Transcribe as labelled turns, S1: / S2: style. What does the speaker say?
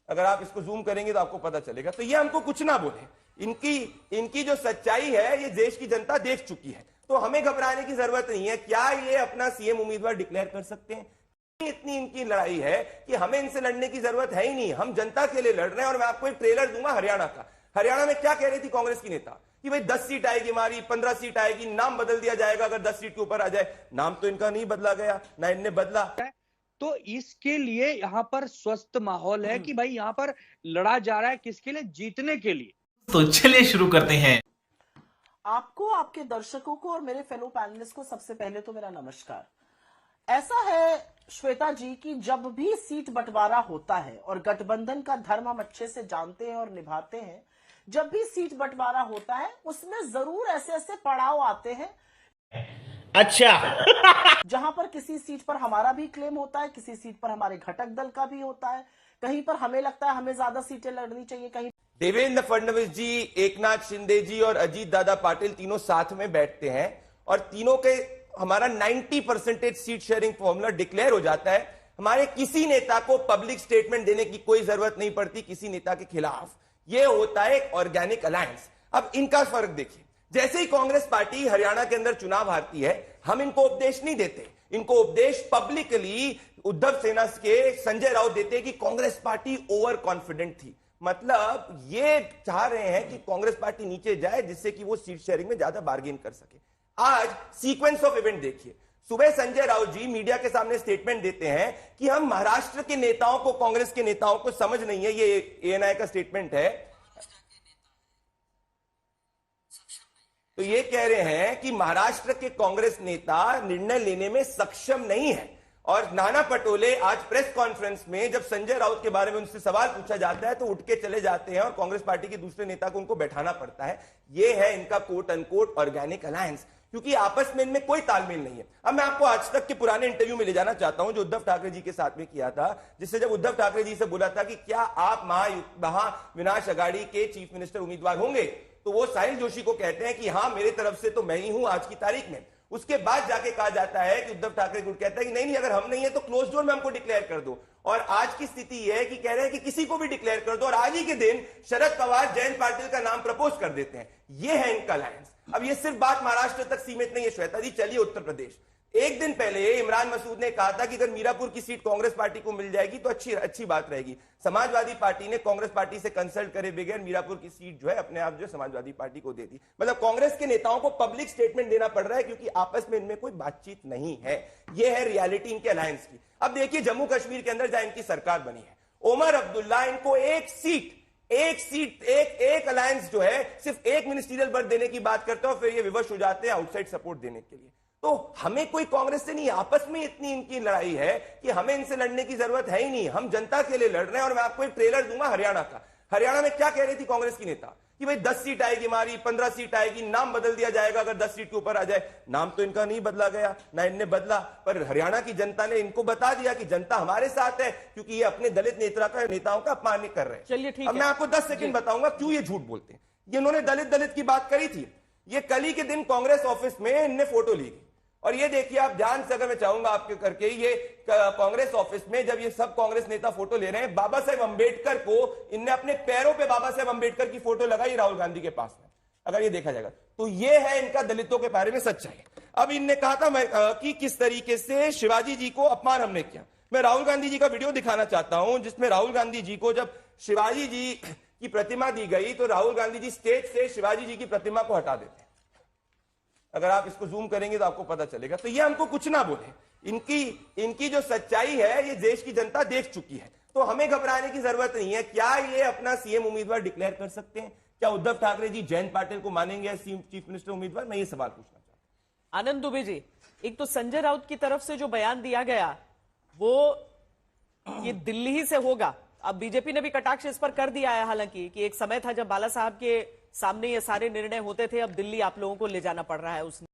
S1: अगर आप इसको जूम करेंगे तो आपको पता चलेगा। तो ये हमको कुछ ना बोले, इनकी जो सच्चाई है ये देश की जनता देख चुकी है, तो हमें घबराने की जरूरत नहीं है। क्या ये अपना सीएम उम्मीदवार डिक्लेयर कर सकते हैं? इतनी इनकी लड़ाई है कि हमें इनसे लड़ने की जरूरत है ही नहीं, हम जनता के लिए लड़ रहे हैं। और मैं आपको एक ट्रेलर दूंगा हरियाणा का। हरियाणा में क्या कह रही थी कांग्रेस की नेता कि भाई 10 सीट आएगी हमारी, 15 सीट आएगी, नाम बदल दिया जाएगा अगर 10 सीट के ऊपर आ जाए। नाम तो इनका नहीं बदला गया, ना इनने बदला।
S2: तो इसके लिए यहाँ पर स्वस्थ माहौल है कि भाई यहाँ पर लड़ा जा रहा है किसके लिए? जीतने के लिए।
S3: तो चलिए शुरू करते हैं।
S4: आपको, आपके दर्शकों को और मेरे फेलो पैनलिस्ट को सबसे पहले तो मेरा नमस्कार। ऐसा है श्वेता जी कि जब भी सीट बंटवारा होता है, और गठबंधन का धर्म हम अच्छे से जानते हैं और निभाते हैं, जब भी सीट बंटवारा होता है उसमें जरूर ऐसे ऐसे पड़ाव आते हैं।
S3: अच्छा।
S4: जहां पर किसी सीट पर हमारा भी क्लेम होता है, किसी सीट पर हमारे घटक दल का भी होता है, कहीं पर हमें लगता है हमें ज्यादा सीटें लड़नी चाहिए, कहीं
S1: देवेंद्र फडणवीस जी, एकनाथ शिंदे जी और अजीत दादा पाटिल तीनों साथ में बैठते हैं और तीनों के हमारा 90% सीट शेयरिंग फॉर्मूला डिक्लेयर हो जाता है। हमारे किसी नेता को पब्लिक स्टेटमेंट देने की कोई जरूरत नहीं पड़ती किसी नेता के खिलाफ। यह होता है एक ऑर्गेनिक अलायंस। अब इनका फर्क देखिए, जैसे ही कांग्रेस पार्टी हरियाणा के अंदर चुनाव हारती है, हम इनको उपदेश नहीं देते, इनको उपदेश पब्लिकली उद्धव सेना के संजय राउत देते कि कांग्रेस पार्टी ओवर कॉन्फिडेंट थी। मतलब ये चाह रहे हैं कि कांग्रेस पार्टी नीचे जाए जिससे कि वो सीट शेयरिंग में ज्यादा बार्गेन कर सके। आज सीक्वेंस ऑफ इवेंट देखिए। सुबह संजय राउत जी मीडिया के सामने स्टेटमेंट देते हैं कि हम महाराष्ट्र के नेताओं को, कांग्रेस के नेताओं को समझ नहीं है। ये एएनआई का स्टेटमेंट है। तो ये कह रहे हैं कि महाराष्ट्र के कांग्रेस नेता निर्णय लेने में सक्षम नहीं है। और नाना पटोले आज प्रेस कॉन्फ्रेंस में जब संजय राउत के बारे में उनसे सवाल पूछा जाता है तो उठ के चले जाते हैं और कांग्रेस पार्टी के दूसरे नेता को उनको बैठाना पड़ता है। यह है इनका कोट अनकोट ऑर्गेनिक अलायंस, क्योंकि आपस में इनमें कोई तालमेल नहीं है। अब मैं आपको आज तक के पुराने इंटरव्यू में ले जाना चाहता हूं जो उद्धव ठाकरे जी के साथ में किया था, जिससे जब उद्धव ठाकरे जी से बोला था कि क्या आप महाविनाश अघाड़ी के चीफ मिनिस्टर उम्मीदवार होंगे, तो वो साहिल जोशी को कहते हैं कि हां, मेरी तरफ से तो मैं ही हूं आज की तारीख में। उसके बाद जाके कहा जाता है कि उद्धव ठाकरे गुट कहता है कि नहीं, अगर हम नहीं है तो क्लोज डोर में हमको डिक्लेयर कर दो। और आज की स्थिति यह है कि कह रहे हैं कि किसी को भी डिक्लेयर कर दो, और आज ही के दिन शरद पवार जयंत पाटिल का नाम प्रपोज कर देते हैं। यह है इनका अलायंस। अब ये सिर्फ बात महाराष्ट्र तक सीमित नहीं है श्वेता जी, चलिए उत्तर प्रदेश। एक दिन पहले इमरान मसूद ने कहा था कि अगर मीरापुर की सीट कांग्रेस पार्टी को मिल जाएगी तो अच्छी बात रहेगी। समाजवादी पार्टी ने कांग्रेस पार्टी से कंसल्ट करे बगैर मीरापुर की सीट जो है अपने आप जो समाजवादी पार्टी को दे दी। मतलब कांग्रेस के नेताओं को पब्लिक स्टेटमेंट देना पड़ रहा है क्योंकि आपस में इनमें कोई बातचीत नहीं है। यह है रियलिटी इनके अलायंस की। अब देखिए जम्मू कश्मीर के अंदर जहां इनकी सरकार बनी है, ओमर अब्दुल्ला इनको एक अलायंस जो है सिर्फ एक मिनिस्ट्रियल बर्थ देने की बात करते हैं और फिर ये विवश हो जाते हैं आउटसाइड सपोर्ट देने के लिए। तो हमें कोई कांग्रेस से नहीं, आपस में इतनी इनकी लड़ाई है कि हमें इनसे लड़ने की जरूरत है ही नहीं, हम जनता के लिए लड़ रहे हैं। और मैं आपको एक ट्रेलर दूंगा हरियाणा का। हरियाणा में क्या कह रही थी कांग्रेस की नेता कि भाई 10 सीट आएगी हमारी, 15 सीट आएगी, नाम बदल दिया जाएगा अगर 10 सीट के ऊपर आ जाए। नाम तो इनका नहीं बदला गया, ना इनने बदला, पर हरियाणा की जनता ने इनको बता दिया कि जनता हमारे साथ है क्योंकि ये अपने दलित नेताओं का अपमान कर रहे हैं।
S2: चलिए ठीक है,
S1: अब मैं आपको 10 सेकंड बताऊंगा क्यों ये झूठ बोलते हैं। ये इन्होंने दलित की बात करी थी, ये कल ही के दिन कांग्रेस ऑफिस में इनने फोटो ली। और ये देखिए आप ध्यान से, अगर मैं चाहूंगा आपके करके, ये कांग्रेस ऑफिस में जब ये सब कांग्रेस नेता फोटो ले रहे हैं, बाबा साहेब अंबेडकर को इनने अपने पैरों पे बाबा साहेब अंबेडकर की फोटो लगाई राहुल गांधी के पास में। अगर ये देखा जाएगा तो ये है इनका दलितों के बारे में सच्चाई। अब इनने कहा था कि किस तरीके से शिवाजी जी को अपमान हमने किया। मैं राहुल गांधी जी का वीडियो दिखाना चाहता हूं जिसमें राहुल गांधी जी को जब शिवाजी जी की प्रतिमा दी गई तो राहुल गांधी जी स्टेज से शिवाजी जी की प्रतिमा को हटा देते हैं। अगर आप इसको जूम करेंगे तो आपको पता चलेगा। तो ये हमको कुछ ना बोले, इनकी जो सच्चाई है ये देश की जनता देख चुकी है, तो हमें घबराने की जरूरत नहीं है। क्या ये अपना सीएम उम्मीदवार डिक्लेयर कर सकते हैं? क्या उद्धव ठाकरे जी जयंत पाटिल को मानेंगे चीफ मिनिस्टर उम्मीदवार? मैं ये सवाल पूछना चाहता हूं।
S5: आनंद दुबे जी, एक तो संजय राउत की तरफ से जो बयान दिया गया वो ये दिल्ली ही से होगा। अब बीजेपी ने भी कटाक्ष इस पर कर दिया है, हालांकि कि एक समय था जब बाला साहब के सामने ये सारे निर्णय होते थे, अब दिल्ली आप लोगों को ले जाना पड़ रहा है। उसने